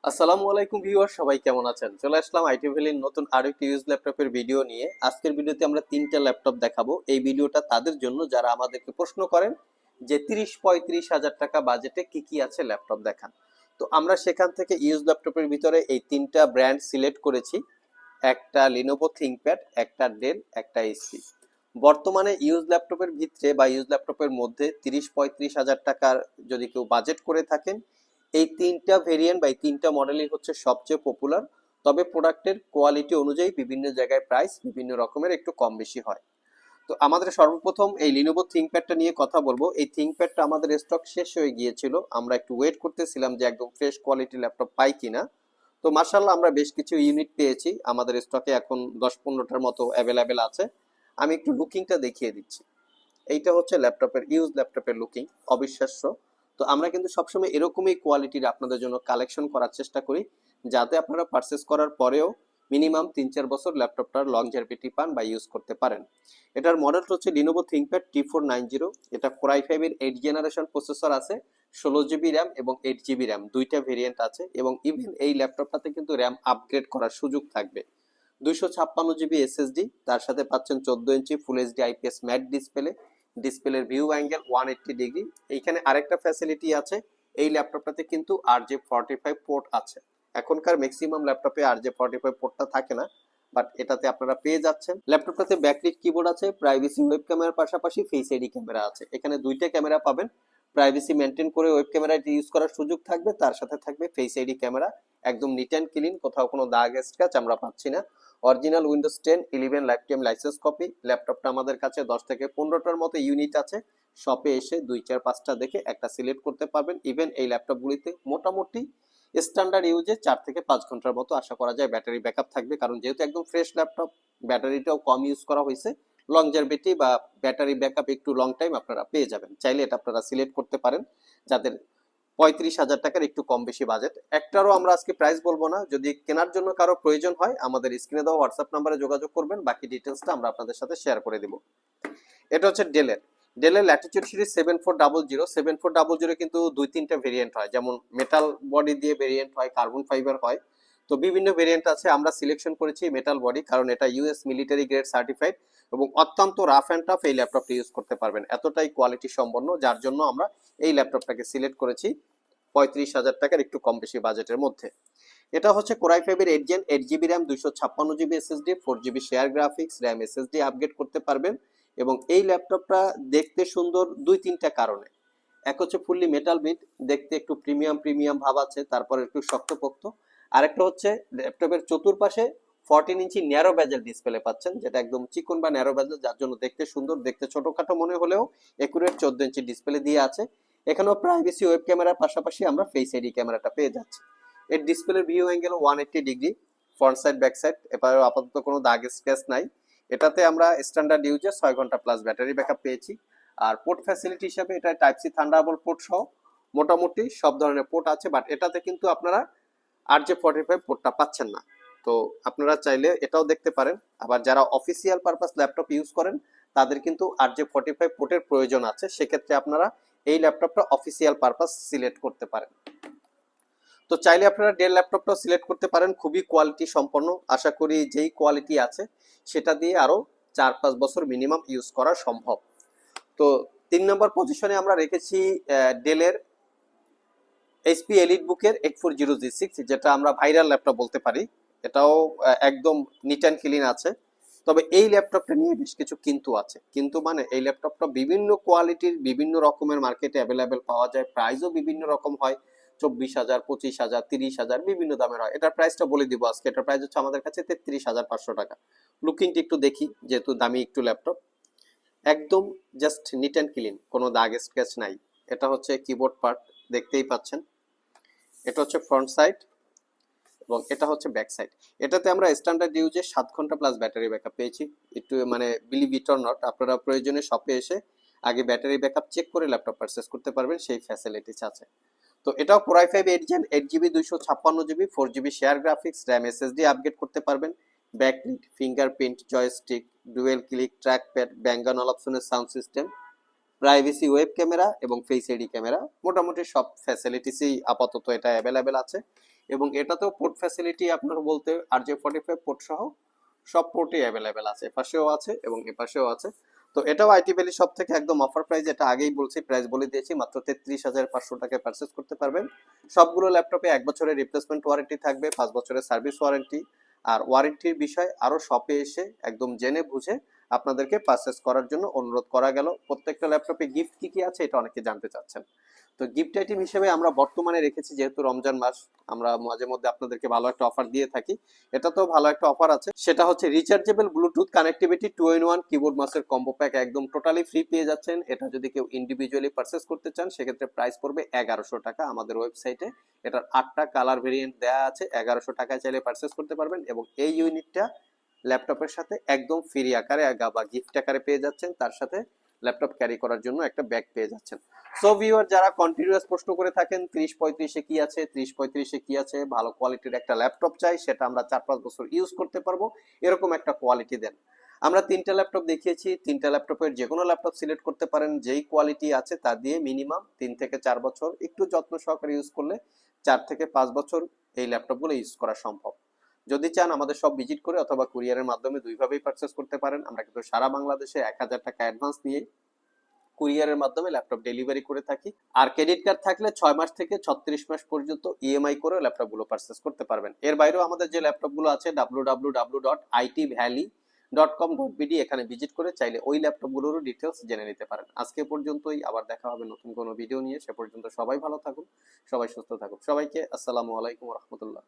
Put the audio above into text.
আসসালামু আলাইকুম ভিউয়ার, সবাই কেমন আছেন? চলে আসলাম আইটি ভ্যালির নতুন আরো একটি ইউজ ল্যাপটপের ভিডিও নিয়ে। আজকের ভিডিওতে আমরা তিনটা ল্যাপটপ দেখাবো। এই ভিডিওটা তাদের জন্য যারা আমাদেরকে প্রশ্ন করেন যে 30-35 হাজার টাকা বাজেটে কি কি আছে ল্যাপটপ দেখান। তো আমরা সেখান থেকে ইউজ ল্যাপটপের ভিতরে এই তিনটা ব্র্যান্ড সিলেক্ট করেছি। একটা লিনোভো থিংকপ্যাড, একটা ডেল, একটা এইচপি। বর্তমানে ইউজ ল্যাপটপের ভিতরে বা ইউজ ল্যাপটপের মধ্যে 30-35 হাজার টাকার যদি কেউ বাজেট করে থাকেন, এই তিনটা ভেরিয়েন্ট বা এই তিনটা মডেলই হচ্ছে সবচেয়ে পপুলার। তবে প্রোডাক্টের কোয়ালিটি অনুযায়ী বিভিন্ন জায়গায় প্রাইস বিভিন্ন রকমের একটু কম বেশি হয়। তো আমাদের সর্বপ্রথম এই লিনোভো থিংকপ্যাডটা নিয়ে কথা বলবো। এই থিংকপ্যাডটা আমাদের স্টক শেষ হয়ে গিয়েছিল, আমরা একটু ওয়েট করতেছিলাম যে একদম ফ্রেশ কোয়ালিটি ল্যাপটপ পাই কিনা। তো মার্শাল্লাহ আমরা বেশ কিছু ইউনিট পেয়েছি, আমাদের স্টকে এখন 10-15টার মতো অ্যাভেলেবেল আছে। আমি একটু লুকিংটা দেখিয়ে দিচ্ছি। এইটা হচ্ছে ল্যাপটপের ইউজ ল্যাপটপের লুকিং, অবিশ্বাস্য। তো আমরা কিন্তু সবসময় এরকমই কোয়ালিটির আপনাদের জন্য কালেকশন করার চেষ্টা করি, যাতে আপনারা পারচেস করার পরেও মিনিমাম 3-4 বছর ল্যাপটপটার লংজেভিটি পান বা ইউজ করতে পারেন। এটার মডেলটা হচ্ছে লিনোভো থিংকপ্যাড T490। এটা Core i5 এর 8 জেনারেশন প্রসেসর আছে, 16 জিবি র্যাম এবং 8 জিবি র্যাম, দুইটা ভেরিয়েন্ট আছে। এবং ইভেন এই ল্যাপটপটাতে কিন্তু র্যাম আপগ্রেড করার সুযোগ থাকবে। 256 জিবি এসএসডি, তার সাথে পাচ্ছেন 14 inch full HD IPS matte display. ডিসপ্লের ভিউ অ্যাঙ্গেল 180 ডিগ্রি। এইখানে আরেকটা ফ্যাসিলিটি আছে, এই ল্যাপটপটাতে কিন্তু RJ45 পোর্ট আছে। এখনকার ম্যাক্সিমাম ল্যাপটপে RJ45 পোর্টটা থাকে না, বাট এটাতে আপনারা পেয়ে যাচ্ছেন। ল্যাপটপটাতে ব্যাকলিট কিবোর্ড আছে, প্রাইভেসি ওয়েব ক্যামেরার পাশাপাশি ফেস আইডি ক্যামেরা আছে। এখানে দুইটা ক্যামেরা পাবেন, প্রাইভেসি মেনটেন করে ওয়েব ক্যামেরাটি ইউজ করার সুযোগ থাকবে, তার সাথে থাকবে ফেস আইডি ক্যামেরা। একদম নিট অ্যান্ড ক্লিন, কোথাও কোনো দাগ স্ক্র্যাচ আমরা পাচ্ছি না। Original Windows 10-11 life time licence copy. ল্যাপটপটা আমাদের কাছে 10 থেকে 15টার মতো ইউনিট আছে। শপে এসে 2-4-5টা দেখে একটা সিলেক্ট করতে পারবেন। ইভেন এই ল্যাপটপগুলিতে মোটামুটি স্ট্যান্ডার্ড ইউজে 4 থেকে 5 ঘন্টার মতো আশা করা যায় ব্যাটারি ব্যাকআপ থাকবে, কারণ যেহেতু একদম ফ্রেশ ল্যাপটপ, ব্যাটারিটাও কম ইউজ করা হয়েছে। লংজারভিটি বা ব্যাটারি ব্যাকআপ একটু লং টাইম আপনারা পেয়ে যাবেন। চাইলে এটা আপনারা সিলেক্ট করতে পারেন যাদের 35 হাজার টাকার একটু কম বেশি বাজেট। একটারও আমরা আজকে প্রাইস বলবো না, যদি কেনার জন্য কারো প্রয়োজন হয় আমাদের স্ক্রিনে দেওয়া হোয়াটসঅ্যাপ নাম্বারে যোগাযোগ করবেন, বাকি ডিটেলসটা আমরা আপনাদের সাথে শেয়ার করে দিব। এটা হচ্ছে ডেলের ল্যাটিটিউড সিরিজ 7400। কিন্তু 2-3টা ভেরিয়েন্ট হয়, যেমন মেটাল বডি দিয়ে ভেরিয়েন্ট হয়, কার্বন ফাইবার হয়। তো বিভিন্ন ভেরিয়েন্ট আছে, আমরা সিলেকশন করেছি মেটাল বডি, কারণ এটা ইউএস মিলিটারি গ্রেড সার্টিফাইড এবং অত্যন্ত রাফ অ্যান্ড টাফ এই ল্যাপটপটা ইউজ করতে পারবেন, এতটাই কোয়ালিটি সম্পন্ন, যার জন্য আমরা এই ল্যাপটপটাকে সিলেক্ট করেছি 35 হাজার টাকার একটু কম বেশি বাজেটের মধ্যে। এটা হচ্ছে Core i5 এর 8 gen, 8 GB RAM, 256 GB SSD, 4 GB share graphics, RAM SSD upgrade করতে পারবেন। এবং এই ল্যাপটপটা দেখতে সুন্দর 2-3টা কারণে। এক হচ্ছে ফুললি মেটাল বিট, দেখতে একটু প্রিমিয়াম প্রিমিয়াম ভাব আছে, তারপর একটু শক্তপোক্ত। আরেকটা হচ্ছে ল্যাপটপের চতুর্পাশে 14 ইঞ্চি ন্যারো বেজেল ডিসপ্লে পাচ্ছেন, যেটা একদম চিকন বা ন্যারো বেজেল, যার জন্য দেখতে সুন্দর, দেখতে ছোটখাটো মনে হলেও একুরেট 14 ইঞ্চি ডিসপ্লে দিয়ে আছে। এখানেও প্রাইভেসি ওয়েব ক্যামেরার পাশাপাশি আমরা ফেস আইডি ক্যামেরাটা পেয়ে যাচ্ছি। এর ডিসপ্লের view angle 180 degree, front side back side. এবারে আপাতত কোনো দাগ স্ক্র্যাচ নাই। এটাতে আমরা স্ট্যান্ডার্ড ইউজে 6 ঘন্টা প্লাস ব্যাটারি ব্যাকআপ পেয়েছি। আর পোর্ট ফ্যাসিলিটি হিসাবে এটা টাইপ সি থান্ডারবোল্ট পোর্ট সহ মোটামুটি সব ধরনের পোর্ট আছে, বাট এটাতে কিন্তু আপনারা RJ45 পোর্টটা পাচ্ছেন না। তো আপনারা চাইলে এটাও দেখতে পারেন। আবার যারা অফিসিয়াল পারপাস ল্যাপটপ ইউজ করেন তাদের কিন্তু RJ45 পোর্টের প্রয়োজন আছে, সেক্ষেত্রে আপনারা এই ল্যাপটপটা অফিসিয়াল পারপাস সিলেক্ট করতে পারেন। তো চাইলে আপনারা ডেল ল্যাপটপটাও সিলেক্ট করতে পারেন, খুবই কোয়ালিটি সম্পন্ন। আশা করি যেই কোয়ালিটি আছে সেটা দিয়ে আরো 4-5 বছর মিনিমাম ইউজ করা সম্ভব। তো 3 নম্বর পজিশনে আমরা রেখেছি ডেলের এইচপি এলিট বুকের 840G6, যেটা আমরা ভাইরাল ল্যাপটপ বলতে পারি। এটাও একদম নিট অ্যান্ড ক্লিন আছে। তবে এই ল্যাপটপটা নিয়ে বেশ কিছু কিন্তু আছে। কিন্তু মানে এই ল্যাপটপটা বিভিন্ন কোয়ালিটির বিভিন্ন রকমের মার্কেটে অ্যাভেলেবেল পাওয়া যায়, প্রাইসও বিভিন্ন রকম হয়। 24,000, 25,000, 30,000 বিভিন্ন দামের হয়। এটার প্রাইসটা বলে দিব আজকে। এটার প্রাইস হচ্ছে আমাদের কাছে 33,500 টাকা। লুকিংটা একটু দেখি, যেহেতু দামি একটু ল্যাপটপ। একদম জাস্ট নিট অ্যান্ড ক্লিন, কোনো দাগ স্ক্র্যাচ নাই। এটা হচ্ছে কিবোর্ড পার্ট, দেখতেই পাচ্ছেন। এটা হচ্ছে ফ্রন্ট সাইড এবং এটা হচ্ছে ব্যাক সাইড। এটাতে আমরা স্ট্যান্ডার্ড ইউজে 7 ঘন্টা প্লাস ব্যাটারি ব্যাকআপ পেয়েছি। একটু মানে বিলিভ ইট অর নট, আপনারা প্রয়োজনে শপে এসে আগে ব্যাটারি ব্যাকআপ চেক করে ল্যাপটপ পারচেস করতে পারবেন, সেই ফ্যাসিলিটিস আছে। তো এটাও Core i5 8 gen, 8 GB, 256 GB, 4 GB share graphics, RAM SSD upgrade করতে পারবেন। Backlit, fingerprint, joystick, dual click, trackpad, ব্যাঙ্গান অল অপশনের sound system, privacy web camera এবং ফেস আইডি ক্যামেরা, মোটামুটি সব ফ্যাসিলিটিসই আপাতত এটা অ্যাভেলেবেল আছে। এবং এটাতেও পোর্ট ফ্যাসিলিটি আপনার বলতে RJ45 পোর্ট সহ সব পোর্টই অ্যাভেলেবেল আছে, এপাশেও আছে এবং এপাশেও আছে। তো এটাও আইটি ভ্যালি সব থেকে একদম অফার প্রাইস, এটা আগেই বলছি, প্রাইস বলে দিয়েছি, মাত্র 33,500 টাকায় পারচেস করতে পারবেন। সবগুলো ল্যাপটপে 1 বছরের রিপ্লেসমেন্ট ওয়ারেন্টি থাকবে, 5 বছরের সার্ভিস ওয়ারেন্টি। আর ওয়ারেন্টির বিষয় আরো শপে এসে একদম জেনে বুঝে আপনাদেরকে পারচেস করার জন্য অনুরোধ করা গেল। প্রত্যেকটা ল্যাপটপে গিফট কি কি আছে এটা অনেকে জানতে চাচ্ছেন। তো গিফট আইটেম হিসেবে আমরা বর্তমানে রেখেছি, যেহেতু রমজান মাস, আমরা মাঝে মধ্যে আপনাদেরকে ভালো একটা অফার দিয়ে থাকি। এটা তো ভালো একটা অফার আছে, সেটা হচ্ছে rechargeable Bluetooth connectivity 2-in-1 keyboard মাউসের কম্বো প্যাক একদম টোটালি ফ্রি পেয়ে যাচ্ছেন। এটা যদি কেউ ইন্ডিভিজুয়ালি পারচেস করতে চান সেক্ষেত্রে প্রাইস পড়বে 1100 টাকা। আমাদের ওয়েবসাইটে এটার 8টা কালার ভেরিয়েন্ট দেওয়া আছে, 1100 টাকায় চাইলে পারচেস করতে পারবেন। এবং এই ইউনিটটা ল্যাপটপের সাথে একদম ফ্রি আকারে বা গিফট আকারে পেয়ে যাচ্ছেন, তার সাথে ল্যাপটপ ক্যারি করার জন্য একটা ব্যাগ পেয়ে যাচ্ছেন। সো ভিউয়ার, যারা কন্টিনিউয়াস প্রশ্ন করে থাকেন 30-35 কি আছে, 30-35 কি আছে, ভালো কোয়ালিটির একটা ল্যাপটপ চাই, সেটা আমরা 4-5 বছর ইউজ করতে পারবো, এরকম একটা কোয়ালিটি দেন। আমরা 3টা ল্যাপটপ দেখিয়েছি, 3টা ল্যাপটপের যে কোনো ল্যাপটপ সিলেক্ট করতে পারেন, যেই কোয়ালিটি আছে তা দিয়ে মিনিমাম 3 থেকে 4 বছর একটু যত্ন সহকারে ইউজ করলে 4 থেকে 5 বছর এই ল্যাপটপগুলো ইউজ করা সম্ভব। যদি চান আমাদের সব ভিজিট করে অথবা কুরিয়ারের মাধ্যমে দুইভাবেই পারচেস করতে পারেন। আমরা কিন্তু সারা বাংলাদেশে 1000 টাকা অ্যাডভান্স নিয়ে কুরিয়ারের মাধ্যমে ল্যাপটপ ডেলিভারি করে থাকি। আর ক্রেডিট কার্ড থাকলে 6 মাস থেকে 36 মাস পর্যন্ত ইএমআই করে ল্যাপটপগুলো পারচেস করতে পারবেন। এর বাইরেও আমাদের যে ল্যাপটপগুলো আছে www.itvalley.com.bd, এখানে ভিজিট করে চাইলে ওই ল্যাপটপগুলোরও ডিটেলস জেনে নিতে পারেন। আজকে পর্যন্তই, আবার দেখা হবে নতুন কোনো ভিডিও নিয়ে। সে পর্যন্ত সবাই ভালো থাকুন, সবাই সুস্থ থাকুন। সবাইকে আসসালামু আলাইকুম ওয়া রাহমাতুল্লাহ।